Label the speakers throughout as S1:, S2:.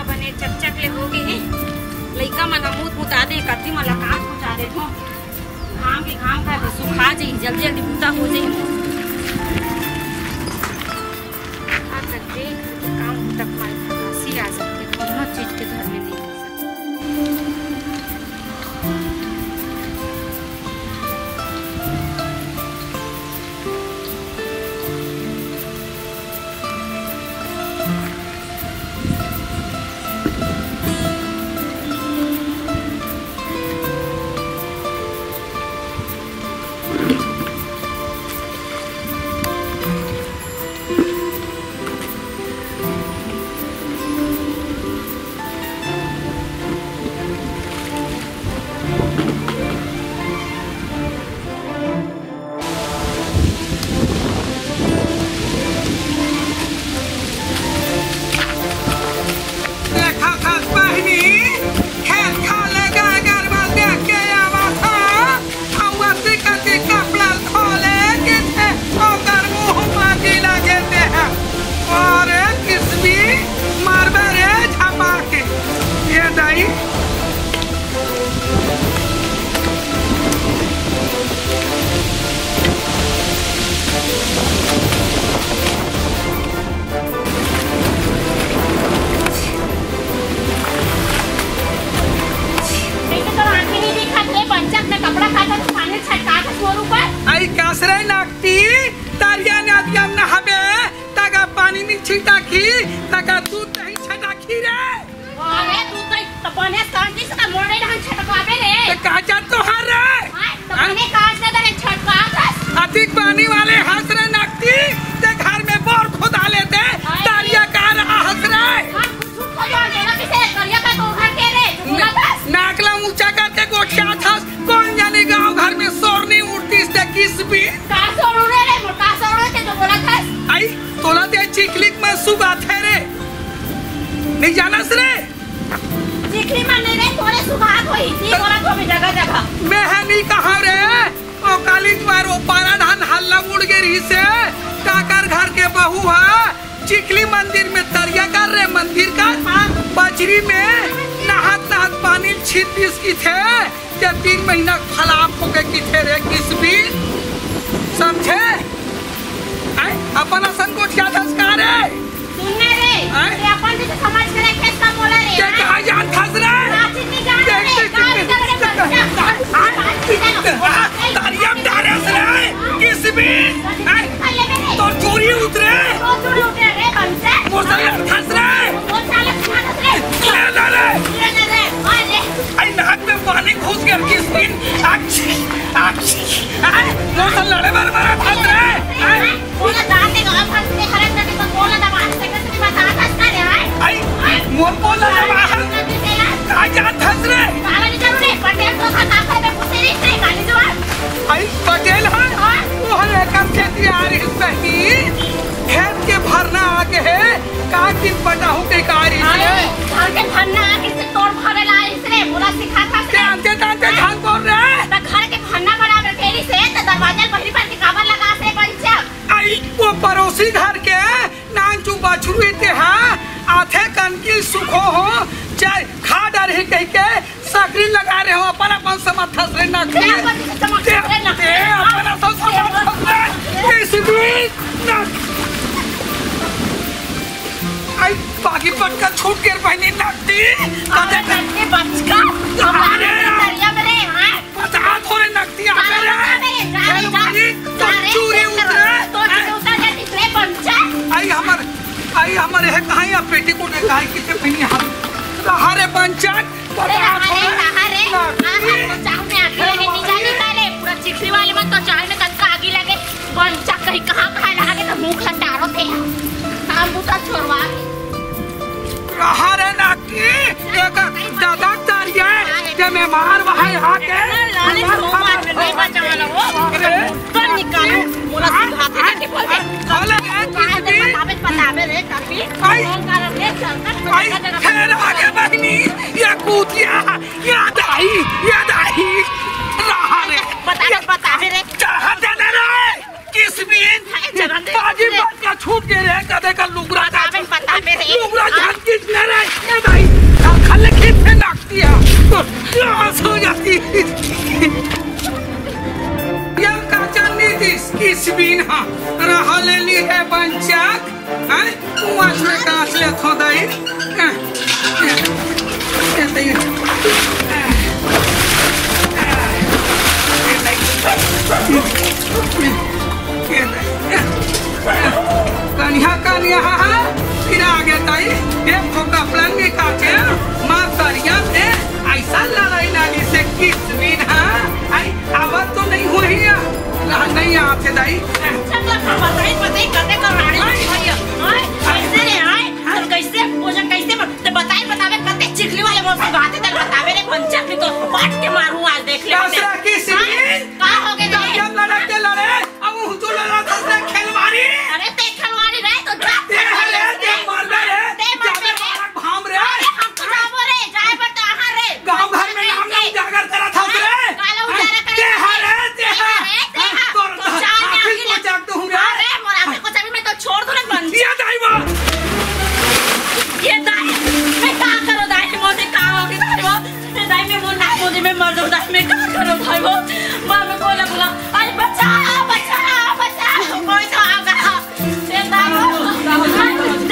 S1: बने चकचक ले हो गए लइका मन मूत मुता दे कति मन काट पहुंचा दे हो घाम के घाम खा सुखा जाई जल्दी जल्दी बूता हो जाई आ करके काम तक मार हंसी आ सकते दोनों चीज के घर में नहीं
S2: पानी वाले हंस रहे नकती ते घर में बोर खुदा लेते तारिया का हंस रहे नाकला ऊंचा करके गोठिया था कौन जाने गाँव घर में शोर नहीं उठती इससे किस भी आई तोला दे चिकलिक में सुगा थे रे नहीं जाना रे
S1: चिकली में नहीं रे तोरे सुभाग होई थी बोला तो भी जगह जगह
S2: मैं है नहीं कहाँ रे ओ काली द्वार ओ पारा धान हल्ला उड़ गई रही से काकर घर के बहू है चिकली मंदिर में तरिया कर रहे मंदिर का बजरी में नहात नहात पानी छीट की थे या 3 महीना खराब हो गए की थे रे किस भी समझे अपन असन को क्या संस्कार है
S1: सुनने रे ये अपन भी समझ करे कैसा बोला रे
S2: ये कहा जान खस रहा है
S1: नहीं जान
S2: तारिया डाले से किस भी तो चोरी उतरे
S1: रे बंसे
S2: मुसलमान खस रहा है
S1: वो साले खस रे
S2: आई नाक में पानी घुस गया किस दिन मुसल लड़े बार बार खस रहा है
S1: बोला दांते का फंस के हरत करके तो बोला दबा से कैसे बता सकता है
S2: आई मोर बोला दबा का जान खस रहे
S1: साला नहीं चल रे पटेल तो खाता कर में पूछे नहीं थे गाली जवाब
S2: आई पटेल है वो है कर खेती आ रही बहनी खेत के भरना आके है का दिन पटाहू के कारी
S1: है धान के भरना आके से तोड़ भरे ला इसने बोला सिखा था से
S2: जानते जानते धान बोल रहे
S1: तो घर के भरना बराबर तेरी से तो दरवाजे बहरी पर के काबर लगा से बंचा
S2: आई वो पड़ोसी घर के नान चू बछुए ते हैं आथे कनकी सुखो हो चाहे खा डर ही कह के सकरी लगा रहे हो अपन अपन समर्थ से ना
S1: दे
S2: अपन अपन समर्थ इस बीच ना आई बाकी पटका छूट के पहनी नकदी
S1: अरे नकदी बचका हमारे दरिया में रे हां
S2: पता थोड़े नकदी आ गए खेलवानी तो चूरी उतरे
S1: तो उतर जा इसने बंचा
S2: आई हमारे है कहां या पेटी को देखा है कितने पहनी हाथ हरे पंचायत
S1: अरे हरे तो चाह में आके लगे नहीं जाने काले पूरा चिकली वाले में तो चाय में कनका आगी लगे बंचा कहीं कहां खा लगे तो मुंह खटारो थे काम बुता छोड़वा
S2: हरे नाकी एक दादा तारिया के मैं मार वहां आके
S1: लाले छोड़ नहीं बचा वाला वो तो निकाल मोला सिखाते के बोल
S2: हाले
S1: बतावे रे काफी कौन कारण है चलता
S2: खेल आगे बहनी ये कूतिया याद आई रहा रे
S1: बतावे रे
S2: चाह देने रे किस बीन बाजी बात का छूट के रे कदे का लुगरा
S1: बतावे रे
S2: लुगरा जान किसने रे पंचाक कुआं में कांच ले थो दई कन्या कन्या फिर आगे ताई एक फोका प्लान में काटे मां करिया थे ऐसा लड़ाई लगी से किस दिन आई आवाज तो नहीं हुई है नहीं आपसे दाई
S1: बताई बताई करते कर रानी भैया कैसे रे आए हम कैसे भोजन कैसे तो बताई बतावे करते चिखली वाले मुंह से बातें तो बतावे रे पंचाक में तो पाट के मारूं आज देख ले
S2: दूसरा किस दिन
S1: का हो गए
S2: जब लड़ाई लड़े अब तू लड़ा तो खेलवाड़ी
S1: अरे ते खेलवाड़ी रहे तो जा
S2: ते हले ते मार रे
S1: ते मार रे
S2: भाम रे
S1: हम तो जाबो रे जाए पर तो आहार रे
S2: गांव घर में नाम ना उजागर करा था रे
S1: काला उजागर करे
S2: ते हले ते तो चाल में आगे ले जाग तो हूं रे
S1: अरे मोरा को चाबी में तो छोड़ दो रे बंद
S2: ये दाईवा
S1: ये दाई मैं का करो दाई मोसे का हो के दाई वो दाई में वो ना मोदी में मर दो दाई में का करो भाई वो बाबा बोला बोला अरे बच्चा बच्चा बच्चा कोई तो आ गया ये दाई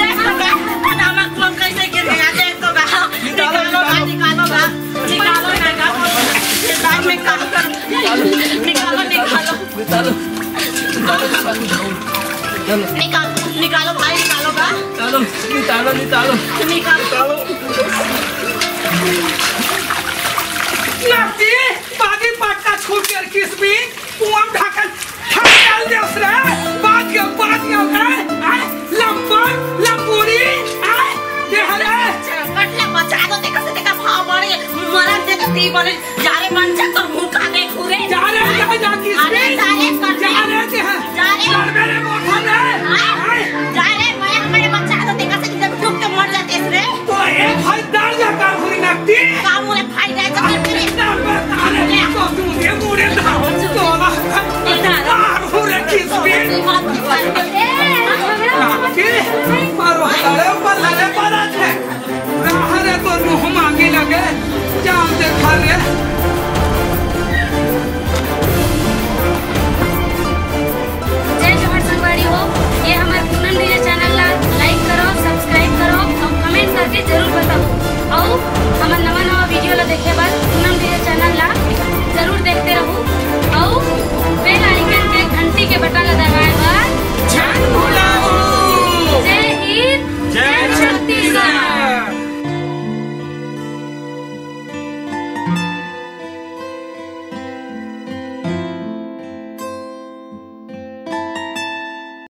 S1: देख तो क्या नमक लोग कैसे गिर गया देख तो क्या निकालो ना निकालो ना निकालो ना ये दाई में का करो निकालो निकालो निकालो भाई निकालो का
S3: चलो निकालो निकालो
S1: निकालो
S2: लगती बागी पट्टा छूट कर किस भी कुआं ढाकर ढाल दे उसरे बात क्यों लंबा लंबूरी ये हले
S1: कटले बचा दो देखा से देखा भाव बढ़े मरन दे तो दी बोले जा रे मंचा तो मुंह का देखू रे
S2: जा रे जा किस
S1: अरे जा रे कर
S2: जा रे
S1: जा रे
S2: मेरे मोटा रे
S1: जा रे मैं हमारे बच्चा तो देखा से जब डूब के मर जाते रे
S2: तो एक भाई दाल लगा हुई लगती
S1: काम मुझे फाई जाए तो तेरे
S2: तो तू ये मुड़े ना तो ना हो रे किस भी मारो हटाले बल्ले बारात है राहरे तो मुंह मांगी लगे जाम देखा रे